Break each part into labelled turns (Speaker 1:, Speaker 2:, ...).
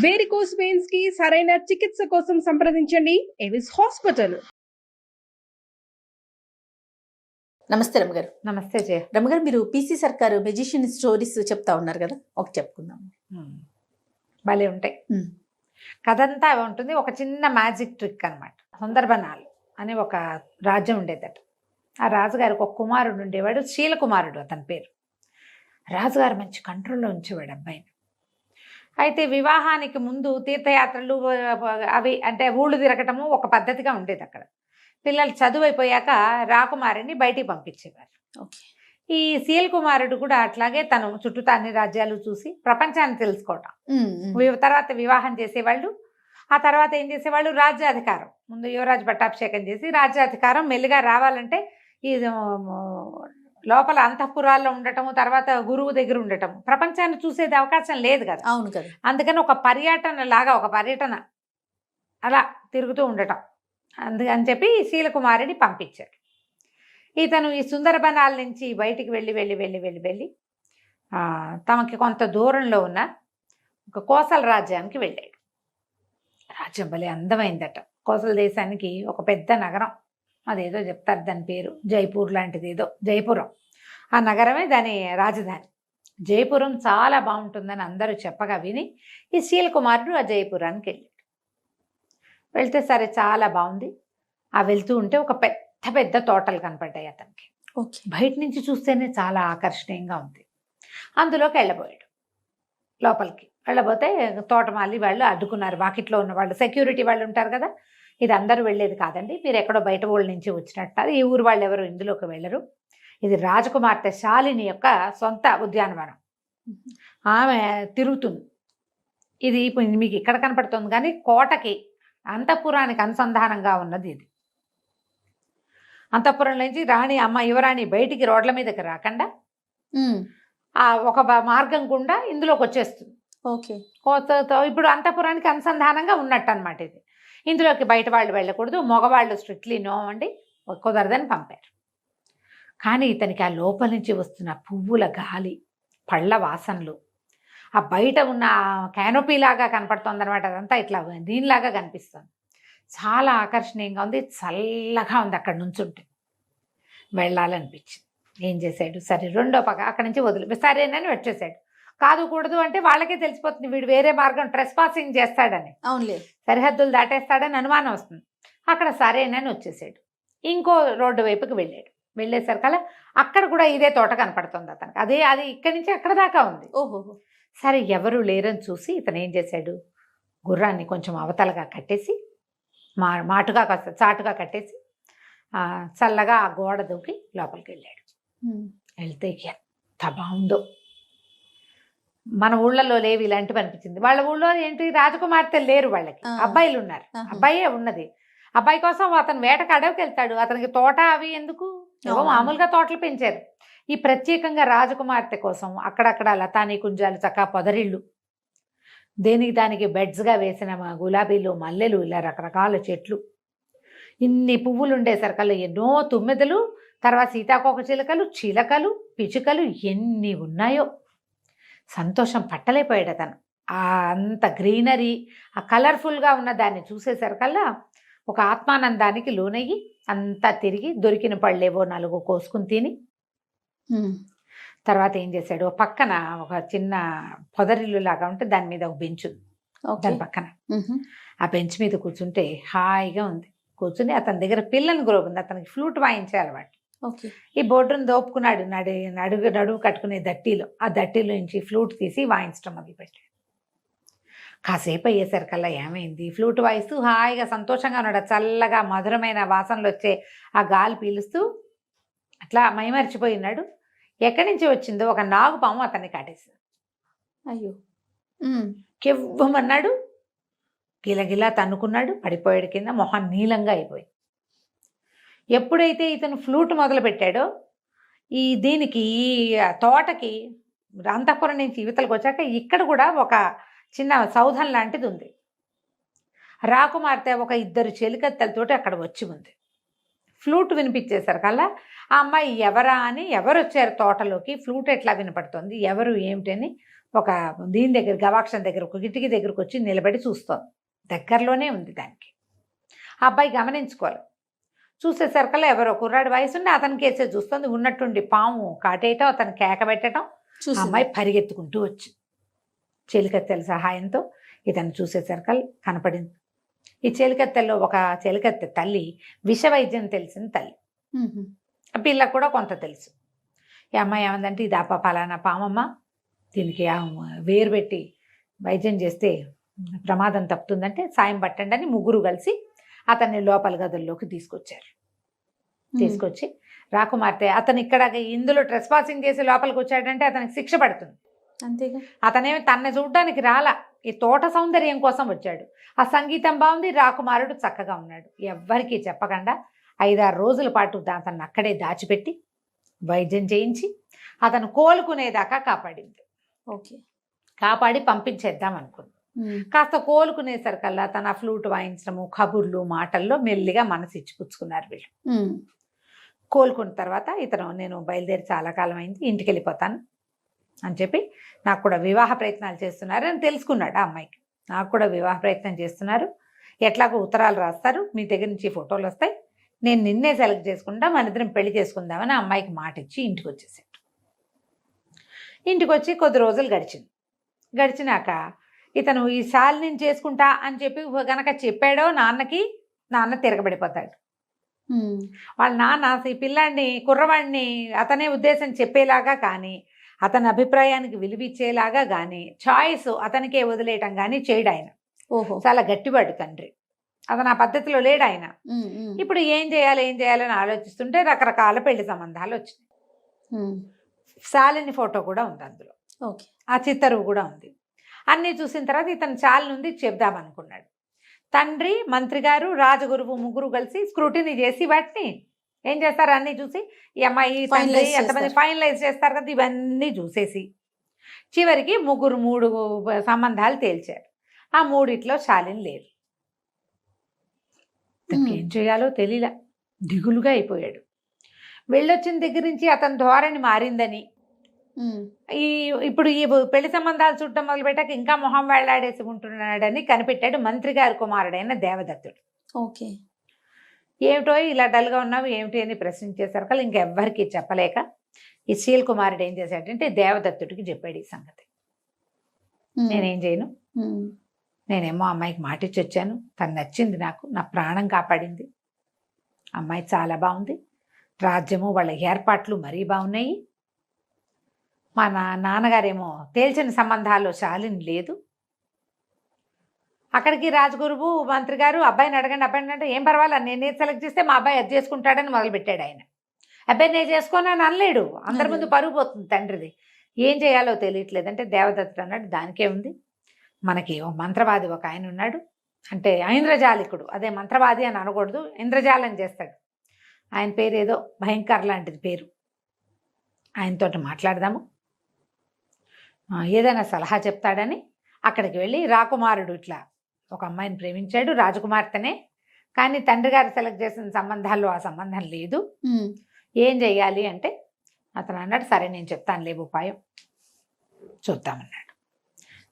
Speaker 1: Varicose veins కి సరైన చికిత్స కోసం సంప్రదించండి ఎవిస్ హాస్పిటల్.
Speaker 2: నమస్తే రమ్మగారు.
Speaker 3: నమస్తే జయ.
Speaker 2: రమ్మగారు, మీరు పీసీ సర్కారు మెజిషియన్ స్టోరీస్ చెప్తా ఉన్నారు కదా, ఒక చెప్పుకుందాం.
Speaker 3: భలే ఉంటాయి. కథంతా ఉంటుంది. ఒక చిన్న మ్యాజిక్ ట్రిక్ అనమాట. సుందర్బనాలు అని ఒక రాజ్యం ఉండేదట. ఆ రాజుగారికి ఒక కుమారుడు ఉండేవాడు, శీలకుమారుడు అతని పేరు. రాజుగారు మంచి కంట్రోల్లో ఉంచేవాడు అబ్బాయిని. అయితే వివాహానికి ముందు తీర్థయాత్రలు అవి అంటే ఊళ్ళు తిరగటము ఒక పద్ధతిగా ఉండేది అక్కడ. పిల్లలు చదువు అయిపోయాక రాకుమారిని బయటికి పంపించేవారు. ఈ శీల్ కుమారుడు కూడా అట్లాగే తను చుట్టూతా అన్ని రాజ్యాలు చూసి ప్రపంచాన్ని తెలుసుకోవటం. తర్వాత వివాహం చేసేవాళ్ళు. ఆ తర్వాత ఏం చేసేవాళ్ళు, రాజ్యాధికారం. ముందు యువరాజు పట్టాభిషేకం చేసి రాజ్యాధికారం మెల్లిగా రావాలంటే ఈ లోపల అంతఃపురాల్లో ఉండటము, తర్వాత గురువు దగ్గర ఉండటము, ప్రపంచాన్ని చూసేది అవకాశం లేదు కదా.
Speaker 2: అవును కదా.
Speaker 3: అందుకని ఒక పర్యటన అలా తిరుగుతూ ఉండటం. అందుకని చెప్పి శీలకుమారిని పంపించాడు. ఇతను ఈ సుందరబనాల నుంచి బయటికి వెళ్ళి తమకి కొంత దూరంలో ఉన్న ఒక కోసల రాజ్యానికి వెళ్ళాడు. రాజ్యం భలే అందమైందట. కోసల దేశానికి ఒక పెద్ద నగరం, అదేదో చెప్తారు దాని పేరు, జైపూర్ లాంటిది ఏదో, జైపురం. ఆ నగరమే దాని రాజధాని. జైపురం చాలా బాగుంటుందని అందరూ చెప్పగా విని ఈ శీలకుమారుడు ఆ జైపురానికి వెళ్ళాడు. వెళ్తే సరే చాలా బాగుంది. ఆ వెళ్తూ ఉంటే ఒక పెద్ద పెద్ద తోటలు కనపడ్డాయి అతనికి. బయట నుంచి చూస్తేనే చాలా ఆకర్షణీయంగా ఉంది. అందులోకి వెళ్ళబోయాడు. లోపలికి వెళ్ళబోతే తోటమాలి వాళ్ళు అడ్డుకున్నారు. వాకిట్లో ఉన్న వాళ్ళు, సెక్యూరిటీ వాళ్ళు ఉంటారు కదా, ఇది అందరూ వెళ్ళేది కాదండి, మీరు ఎక్కడో బయట ఊళ్ళ నుంచి వచ్చినట్టు, ఈ ఊరు వాళ్ళు ఎవరు ఇందులోకి వెళ్ళరు, ఇది రాజకుమార్తె శాలిని యొక్క సొంత ఉద్యానవనం, ఆమె తిరుగుతుంది, ఇది ఇప్పుడు మీకు ఇక్కడ కనపడుతుంది కానీ కోటకి అంతఃపురానికి అనుసంధానంగా ఉన్నది ఇది. అంతఃపురం నుంచి రాణి అమ్మ యువరాణి బయటికి రోడ్ల మీదకి రాకుండా ఒక మార్గం గుండా ఇందులోకి వచ్చేస్తుంది. ఇప్పుడు అంతఃపురానికి అనుసంధానంగా ఉన్నట్టు అనమాట ఇది. ఇందులోకి బయట వాళ్ళు వెళ్ళకూడదు, మగవాళ్ళు స్ట్రిక్ట్లీ నో అండి, కుదరదని పంపారు. కానీ ఇతనికి ఆ లోపల నుంచి వస్తున్న పువ్వుల గాలి, పళ్ళ వాసనలు, ఆ బయట ఉన్న క్యానోపీ లాగా కనపడుతుంది అనమాట, అదంతా ఇట్లా దీనిలాగా కనిపిస్తుంది. చాలా ఆకర్షణీయంగా ఉంది, చల్లగా ఉంది. అక్కడ నుంచుంటే వెళ్ళాలనిపించింది. ఏం చేశాడు, సరే రెండో పక్క అక్కడి నుంచి వదిలి సరేనని వచ్చేసాడు. కాదు కూడదు అంటే వాళ్ళకే తెలిసిపోతుంది వీడు వేరే మార్గం ట్రెస్ పాసింగ్ చేస్తాడని,
Speaker 2: అవునులే,
Speaker 3: సరిహద్దులు దాటేస్తాడని అనుమానం వస్తుంది. అక్కడ సరేనని వచ్చేసాడు. ఇంకో రోడ్డు వైపుకి వెళ్ళాడు. వెళ్ళేసరికల్లా అక్కడ కూడా ఇదే తోట కనపడుతుంది అతనికి. అది ఇక్కడి నుంచి అక్కడ దాకా ఉంది.
Speaker 2: ఓహో,
Speaker 3: సరే ఎవరు లేరని చూసి ఇతను ఏం చేశాడు, గుర్రాన్ని కొంచెం అవతలగా కట్టేసి మాటుగా చాటుగా కట్టేసి చల్లగా ఆ గోడ దూకి లోపలికి వెళ్ళాడు. వెళ్తే ఎంత బాగుందో, మన ఊళ్ళలో లేవు ఇలాంటివి అనిపించింది. వాళ్ళ ఊళ్ళో ఏంటి, రాజకుమార్తెలు లేరు, వాళ్ళకి అబ్బాయిలు ఉన్నారు, అబ్బాయే ఉన్నది. అబ్బాయి కోసం అతను వేటకు అడవికి వెళ్తాడు. అతనికి తోట అవి ఎందుకు, ఏవో మామూలుగా తోటలు పెంచారు. ఈ ప్రత్యేకంగా రాజకుమార్తె కోసం అక్కడక్కడ లతానీ కుంజాలు, చక్కా పొదరిళ్ళు, దేనికి దానికి బెడ్స్గా వేసిన గులాబీలు, మల్లెలు, ఇలా రకరకాల చెట్లు, ఇన్ని పువ్వులు ఉండేసరికల్లా ఎన్నో తుమ్మెదలు, తర్వాత సీతాకోక చిలకలు, పిచుకలు ఎన్ని ఉన్నాయో. సంతోషం పట్టలేకపోయాడు అతను. అంత గ్రీనరీ, ఆ కలర్ఫుల్గా ఉన్న దాన్ని చూసేసరికల్లా ఒక ఆత్మానందానికి లోనయ్యి అంతా తిరిగి దొరికిన పళ్ళేవో 4 కోసుకుని తిని తర్వాత ఏం చేశాడు, పక్కన ఒక చిన్న పొదరిల్లు లాగా ఉంటే దాని మీద ఒక బెంచ్ ఉంది. దాని పక్కన ఆ బెంచ్ మీద కూర్చుంటే హాయిగా ఉంది. కూర్చుని అతని దగ్గర పిల్లని గ్రోబ్ ఉంది, అతనికి ఫ్లూట్ వాయించే అలవాటు. ఈ బోర్డును దోపుకున్నాడు. నడువు కట్టుకునే దట్టీలో, ఆ దట్టీలో నుంచి ఫ్లూట్ తీసి వాయించడం మొదలుపెట్టాడు. కాసేపు అయ్యేసరికల్లా ఏమైంది, ఫ్లూట్ వాయిస్తూ హాయిగా సంతోషంగా ఉన్నాడు. చల్లగా మధురమైన వాసనలు వచ్చే ఆ గాలి పీలుస్తూ అట్లా మైమరిచిపోయినాడు. ఎక్కడి నుంచి వచ్చిందో ఒక నాగుపాము అతన్ని కాటేసింది.
Speaker 2: అయ్యో,
Speaker 3: కెవ్వమన్నాడు, గిలగిలా తన్నుకున్నాడు, పడిపోయాడు కింద, మొహం నీలంగా అయిపోయింది. ఎప్పుడైతే ఇతను ఫ్లూట్ మొదలు పెట్టాడో దీనికి ఈ తోటకి అంతఃపురం నుంచి యువతలకు వచ్చాక ఇక్కడ కూడా ఒక చిన్న సౌధం లాంటిది ఉంది. రాకుమార్తె ఒక 2 చెలికత్తెలతోటి అక్కడ వచ్చి ఉంది. ఫ్లూట్ వినిపించేసరికల్లా ఆ అమ్మాయి ఎవరా అని, ఎవరు వచ్చారు తోటలోకి, ఫ్లూట్ ఎట్లా వినపడుతుంది, ఎవరు ఏమిటని ఒక దీని దగ్గర గవాక్షం దగ్గర ఒక కిటికీ దగ్గరకు వచ్చి నిలబడి చూస్తోంది. దగ్గరలోనే ఉంది దానికి. ఆ అబ్బాయి గమనించుకోవాలి. చూసేసరికల్లా ఎవరో కుర్రాడి వయసుండి అతని కేసే చూస్తుంది. ఉన్నట్టుండి పాము కాటేయటం, అతను కేక పెట్టడం, ఆ అమ్మాయి పరిగెత్తుకుంటూ వచ్చి చెలికత్తెల సహాయంతో ఇతను చూసేసరికల్ కనపడింది. ఈ చెలికత్తెల్లో ఒక చెలికత్తె తల్లి విషవైద్యం తెలిసిన తల్లి. ఆ పిల్లకు కూడా కొంత తెలుసు. ఈ అమ్మాయి ఏమందంటే, ఇది పలానా పామమ్మ, దీనికి వేరు పెట్టి వైద్యం చేస్తే ప్రమాదం తప్పుతుందంటే సాయం పట్టండి అని ముగ్గురు కలిసి అతన్ని లోపల గదుల్లోకి తీసుకొచ్చారు. తీసుకొచ్చి రాకుమార్తె అతను ఇక్కడ ఇందులో ట్రెస్ పాసింగ్ చేసి లోపలికి వచ్చాడంటే అతనికి శిక్ష పడుతుంది.
Speaker 2: అంతేగా.
Speaker 3: అతనేమి తనని చూడడానికి రాలా, ఈ తోట సౌందర్యం కోసం వచ్చాడు. ఆ సంగీతం బాగుంది, రాకుమారుడు చక్కగా ఉన్నాడు. ఎవ్వరికీ చెప్పకుండా 5-6 రోజుల పాటు అతన్ని అక్కడే దాచిపెట్టి వైద్యం చేయించి అతను కోలుకునేదాకా కాపాడింది.
Speaker 2: ఓకే.
Speaker 3: కాపాడి పంపించేద్దాం అనుకుంది. కాస్త కోలుకునేసరికల్లా తన ఫ్లూట్ వాయించడము, కబుర్లు, మాటల్లో మెల్లిగా మనసు ఇచ్చిపుచ్చుకున్నారు వీళ్ళు. కోలుకున్న తర్వాత ఇతను, నేను బయలుదేరి చాలా కాలం అయింది, ఇంటికి వెళ్ళిపోతాను అని చెప్పి, నాకు కూడా వివాహ ప్రయత్నాలు చేస్తున్నారు అని తెలుసుకున్నాడు. ఆ అమ్మాయికి నాకు కూడా వివాహ ప్రయత్నం చేస్తున్నారు, ఎట్లాగో ఉత్తరాలు రాస్తారు, మీ దగ్గర నుంచి ఫోటోలు వస్తాయి, నేను నిన్నే సెలెక్ట్ చేసుకుంటా, మన ఇద్దరం పెళ్లి చేసుకుందామని ఆ అమ్మాయికి మాట ఇచ్చి ఇంటికి వచ్చేసాడు. ఇంటికి వచ్చి కొద్ది రోజులు గడిచినాక ఇతను ఈ శాలిని చేసుకుంటా అని చెప్పి గనక చెప్పాడో నాన్నకి, నాన్న తిరగబడిపోతాడు. వాళ్ళ నాన్న ఈ పిల్లాడిని, కుర్రవాడిని అతనే ఉద్దేశం చెప్పేలాగా కానీ, అతని అభిప్రాయానికి విలువిచ్చేలాగా కానీ, చాయిస్ అతనికే వదిలేయటం కానీ చేయడు ఆయన.
Speaker 2: ఓహో.
Speaker 3: చాలా గట్టివాడు తండ్రి. అతను ఆ పద్ధతిలో లేడు ఆయన. ఇప్పుడు ఏం చేయాలని ఆలోచిస్తుంటే రకరకాల పెళ్లి సంబంధాలు వచ్చినాయి. శాలిని ఫోటో కూడా ఉంది అందులో.
Speaker 2: ఓకే.
Speaker 3: ఆ చిత్తరువు కూడా ఉంది. అన్నీ చూసిన తర్వాత ఇతను శాలిని ఉంది చెప్దామనుకున్నాడు. తండ్రి, మంత్రి గారు, రాజగురువు ముగ్గురు కలిసి స్క్రూటినీ చేసి వాటిని ఏం చేస్తారు, అన్నీ చూసి ఈ అమ్మాయి తండ్రి ఎంతమంది ఫైనలైజ్ చేస్తారు కదా, ఇవన్నీ చూసేసి చివరికి 3 సంబంధాలు తేల్చారు. ఆ 3 శాలిని లేదు. ఏం చేయాలో తెలియలా, దిగులుగా అయిపోయాడు. వెళ్ళొచ్చిన దగ్గర నుంచి అతని ధోరణి మారిందని, ఇప్పుడు ఈ పెళ్లి సంబంధాలు చూడటం మొదలుపెట్టాక ఇంకా మొహం వేళ్లాడేసి ఉంటున్నాడని కనిపెట్టాడు మంత్రి గారి కుమారుడైన దేవదత్తుడు.
Speaker 2: ఓకే.
Speaker 3: ఏమిటో ఇలా డల్గా ఉన్నావు ఏమిటి అని ప్రశ్నించేసరికి ఇంకెవ్వరికి చెప్పలేక ఈ శీల్ కుమారుడు ఏం చేశాడంటే దేవదత్తుడికి చెప్పాడు ఈ సంగతి. నేనేం చేయను, నేనేమో అమ్మాయికి మాటిచ్చి వచ్చాను, తను నచ్చింది నాకు, నా ప్రాణం కాపాడింది, అమ్మాయి చాలా బాగుంది, రాజ్యము వాళ్ళ ఏర్పాట్లు మరీ బాగున్నాయి, మా నాన్నగారేమో తేల్చిన సంబంధాల్లో శాలిని లేదు. అక్కడికి రాజగురువు మంత్రి గారు అబ్బాయిని అడగండి అంటే ఏం పర్వాలేదు, నేనే సెలెక్ట్ చేస్తే మా అబ్బాయి అది చేసుకుంటాడని మొదలుపెట్టాడు ఆయన. అబ్బాయి నేను చేసుకోనని అనలేడు, అందరి ముందు పరుగు పోతుంది తండ్రిది. ఏం చేయాలో తెలియట్లేదు అంటే దేవదత్తుడు అన్నాడు, దానికే ఉంది, మనకి మంత్రవాది ఒక ఆయన ఉన్నాడు, అంటే ఐంద్రజాలికుడు, అదే మంత్రవాది అని అనకూడదు, ఇంద్రజాలం చేస్తాడు, ఆయన పేరు ఏదో భయంకర లాంటిది పేరు, ఆయనతోటి మాట్లాడదాము, ఏదైనా సలహా చెప్తాడని అక్కడికి వెళ్ళి రాకుమారుడు ఇట్లా ఒక అమ్మాయిని ప్రేమించాడు, రాజకుమార్తెనే, కానీ తండ్రి గారు సెలెక్ట్ చేసిన సంబంధాల్లో ఆ సంబంధం లేదు, ఏం చెయ్యాలి అంటే అతను అన్నాడు, సరే నేను చెప్తాను లేవు ఉపాయం, చూద్దామన్నాడు.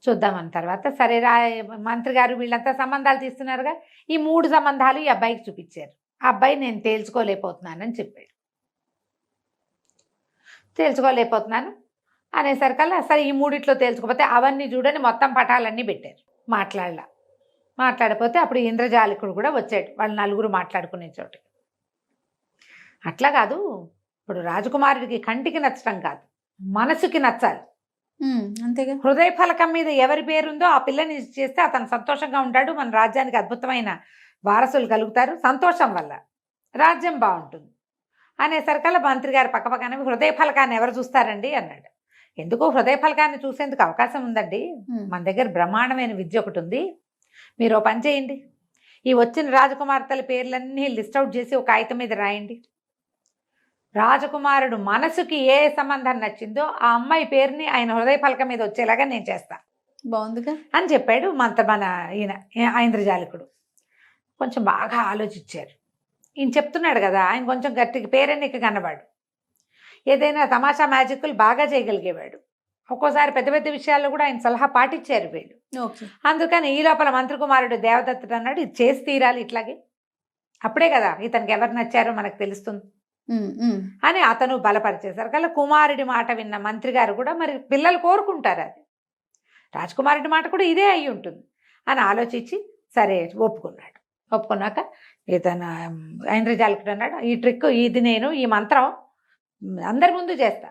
Speaker 3: చూద్దామన్న తర్వాత సరే మంత్రి గారు వీళ్ళంతా సంబంధాలు తీస్తున్నారుగా, ఈ 3 సంబంధాలు ఈ అబ్బాయికి చూపించారు. ఆ అబ్బాయి నేను తేల్చుకోలేకపోతున్నానని చెప్పాడు. తేల్చుకోలేకపోతున్నాను అనేసరికల్లా సరే ఈ 3 తేల్చుకోకపోతే అవన్నీ చూడని మొత్తం పటాలన్నీ పెట్టారు. మాట్లాడపోతే అప్పుడు ఇంద్రజాలికుడు కూడా వచ్చాడు, వాళ్ళు 4 మాట్లాడుకునే చోటు. అట్లా కాదు, ఇప్పుడు రాజకుమారుడికి కంటికి నచ్చడం కాదు, మనసుకి నచ్చాలి.
Speaker 2: అంతేగా.
Speaker 3: హృదయ ఫలకం మీద ఎవరి పేరుందో ఆ పిల్లని చేస్తే అతను సంతోషంగా ఉంటాడు, మన రాజ్యానికి అద్భుతమైన వారసులు కలుగుతారు, సంతోషం వల్ల రాజ్యం బాగుంటుంది అనేసరికల్లా మంత్రి గారు పక్కపక్కన హృదయ ఫలకాన్ని ఎవరు చూస్తారండి అన్నాడు. ఎందుకు హృదయ ఫలకాన్ని చూసేందుకు అవకాశం ఉందండి, మన దగ్గర బ్రహ్మాండమైన విద్య ఒకటి ఉంది, మీరు పని చేయండి, ఈ వచ్చిన రాజకుమార్తెల పేర్లన్నీ లిస్ట్ అవుట్ చేసి ఒక కాగితం మీద రాయండి, రాజకుమారుడు మనసుకి ఏ సంబంధం నచ్చిందో ఆ అమ్మాయి పేరుని ఆయన హృదయ ఫలకం మీద వచ్చేలాగా నేను చేస్తాను,
Speaker 2: బాగుందిగా అని
Speaker 3: చెప్పాడు మన ఈయన ఐంద్రజాలికుడు. కొంచెం బాగా ఆలోచించారు. ఈయన చెప్తున్నాడు కదా, ఆయన కొంచెం గట్టిగా పేరెన్నిక కన్నవాడు, ఏదైనా తమాషా మ్యాజిక్లు బాగా చేయగలిగేవాడు, ఒక్కోసారి పెద్ద పెద్ద విషయాల్లో కూడా ఆయన సలహా పాటించారు వీళ్ళు.
Speaker 2: ఓకే.
Speaker 3: అందుకని ఈ లోపల మంత్రి కుమారుడు దేవదత్తుడు అన్నాడు, ఇది చేసి తీరాలి ఇట్లాగే, అప్పుడే కదా ఇతనికి ఎవరు నచ్చారో మనకు తెలుస్తుంది అని అతను బలపరిచేశారు. కల్లా కుమారుడి మాట విన్న మంత్రి గారు కూడా మరి పిల్లలు కోరుకుంటారు, అది రాజకుమారుడి మాట కూడా ఇదే అయి ఉంటుంది అని ఆలోచించి సరే ఒప్పుకున్నాడు. ఒప్పుకున్నాక ఇతను ఐంద్రజాలికుడు అన్నాడు, ఈ ట్రిక్ ఇది నేను ఈ మంత్రం అందరి ముందు చేస్తా,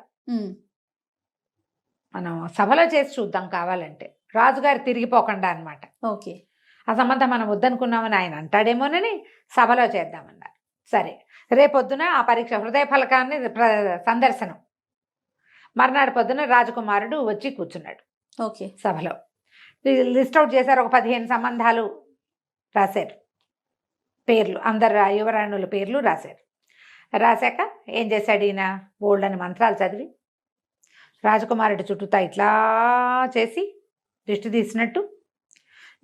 Speaker 3: మనం సభలో చేసి చూద్దాం కావాలంటే, రాజుగారు తిరిగిపోకుండా అనమాట.
Speaker 2: ఓకే.
Speaker 3: ఆ సంబంధం మనం వద్దనుకున్నామని ఆయన అంటాడేమోనని సభలో చేద్దామన్నారు. సరే, రేపొద్దున ఆ పరీక్ష హృదయ ఫలకాన్ని సందర్శనం. మర్నాడు పొద్దున రాజకుమారుడు వచ్చి కూర్చున్నాడు
Speaker 2: ఓకే.
Speaker 3: సభలో. లిస్ట్ అవుట్ చేశారు, ఒక 15 సంబంధాలు రాశారు, పేర్లు అందరు యువరాణుల పేర్లు రాశారు. రాశాక ఏం చేశాడు ఈయన, బోల్డ్ అని మంత్రాలు చదివి రాజకుమారుడి చుట్టూతా ఇట్లా చేసి దిష్టి తీసినట్టు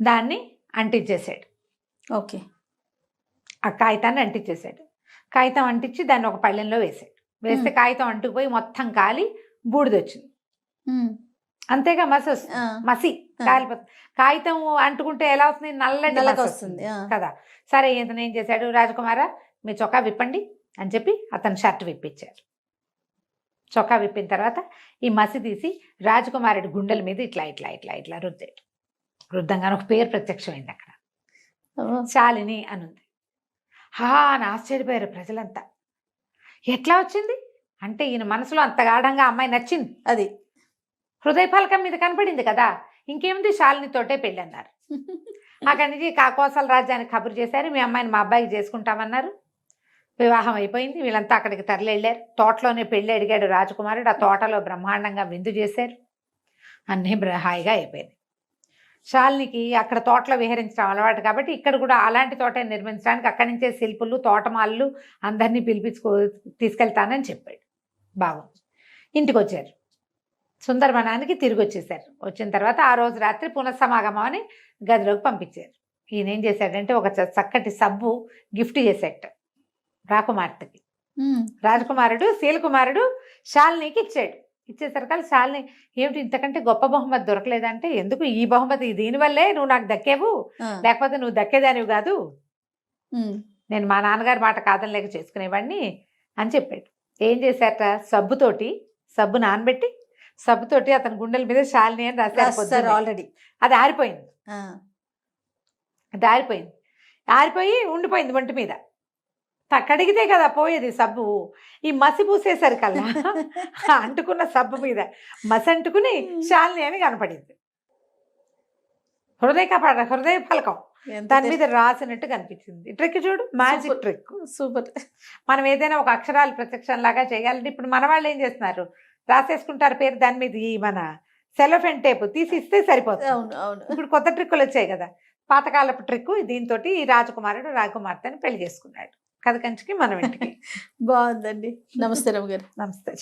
Speaker 3: దాన్ని అంటించేశాడు.
Speaker 2: ఓకే.
Speaker 3: ఆ కాగితాన్ని అంటించేశాడు. కాగితం అంటించి దాన్ని ఒక పళ్ళెంలో వేసాడు. వేస్తే కాగితం అంటుకుపోయి మొత్తం కాలి బూడిదొచ్చింది. అంతేగా మసి వస్తుంది, మసి కాలిపోతుంది. కాగితం అంటుకుంటే ఎలా వస్తుంది, నల్లటి వస్తుంది కదా. సరే, ఇతను ఏం చేశాడు, రాజకుమార మీ చొక్కా విప్పండి అని చెప్పి అతను షర్ట్ విప్పించారు. చొక్కా విప్పిన తర్వాత ఈ మసి తీసి రాజకుమారుడి గుండెల మీద ఇట్లా ఇట్లా ఇట్లా ఇట్లా రుద్దాడు. రుద్దంగానే ఒక పేరు ప్రత్యక్షమైంది అక్కడ, శాలిని అనుంది. అని ఆశ్చర్యపోయారు ప్రజలంతా. ఎట్లా వచ్చింది అంటే ఈయన మనసులో అంత గాఢంగా అమ్మాయి నచ్చింది, అది హృదయ ఫలకం మీద కనపడింది కదా, ఇంకేముంది శాలినితోటే పెళ్ళి అన్నారు. అక్కడి నుంచి కాకోసల రాజ్యానికి కబురు చేశారు, మీ అమ్మాయిని మా అబ్బాయికి చేసుకుంటామన్నారు. వివాహం అయిపోయింది, వీళ్ళంతా అక్కడికి తరలి వెళ్ళారు. తోటలోనే పెళ్ళి అడిగాడు రాజకుమారుడు, ఆ తోటలో బ్రహ్మాండంగా విందు చేశారు, అన్నీ హాయిగా అయిపోయింది. శాలినికి అక్కడ తోటలో విహరించడం అలవాటు కాబట్టి ఇక్కడ కూడా అలాంటి తోట నిర్మించడానికి అక్కడి నుంచే శిల్పులు తోటమాళ్ళు అందరినీ తీసుకెళ్తానని చెప్పాడు. బాగుంది. ఇంటికి వచ్చారు, సుందరవనానికి తిరిగి వచ్చేసారు. వచ్చిన తర్వాత ఆ రోజు రాత్రి పునఃసమాగమం అని గదిలోకి పంపించారు. ఈయన ఏం చేశాడంటే ఒక చక్కటి సబ్బు గిఫ్ట్ చేశాడు రాకుమార్తెకి. రాజకుమారుడు శీలకుమారుడు శాలినికి ఇచ్చాడు. ఇచ్చేసరికి శాలిని ఏమిటి ఇంతకంటే గొప్ప బహుమతి దొరకలేదంటే, ఎందుకు ఈ బహుమతి, దీనివల్లే నువ్వు నాకు దక్కేవు, లేకపోతే నువ్వు దక్కేదానివి కాదు, నేను మా నాన్నగారి మాట కాదనలేక చేసుకునేవాడిని అని చెప్పాడు. ఏం చేశారట, సబ్బు నానబెట్టి సబ్బుతోటి అతని గుండెల మీద శాలిని అని రాశారు. ఆల్రెడీ అది ఆరిపోయింది, ఆరిపోయి ఉండిపోయింది ఒంటి మీద. కడిగితే కదా పోయేది సబ్బు. ఈ మసి పూసేసరికల్లా అంటుకున్న సబ్బు మీద మసి అంటుకుని శాలిని అని కనపడింది. హృదయ ఫలకం దాని మీద రాసినట్టు కనిపించింది. ట్రిక్ చూడు, మ్యాజిక్ ట్రిక్, సూపర్. మనం ఏదైనా ఒక అక్షరాలు ప్రత్యక్షం లాగా చేయాలంటే ఇప్పుడు మన వాళ్ళు ఏం చేస్తున్నారు, రాసేసుకుంటారు పేరు, దాని మీద ఈ మన సెలోఫెన్ టేప్ తీసి ఇస్తే సరిపోతుంది. ఇప్పుడు కొత్త ట్రిక్కులు వచ్చాయి కదా, పాతకాలపు ట్రిక్. దీంతో ఈ రాజకుమారుడు రాజకుమార్తెని పెళ్లి చేసుకున్నాడు. కథ కంచికి మనం ఇంటికి.
Speaker 2: బాగుందండి. నమస్తే రమ్య గారు.
Speaker 3: నమస్తే.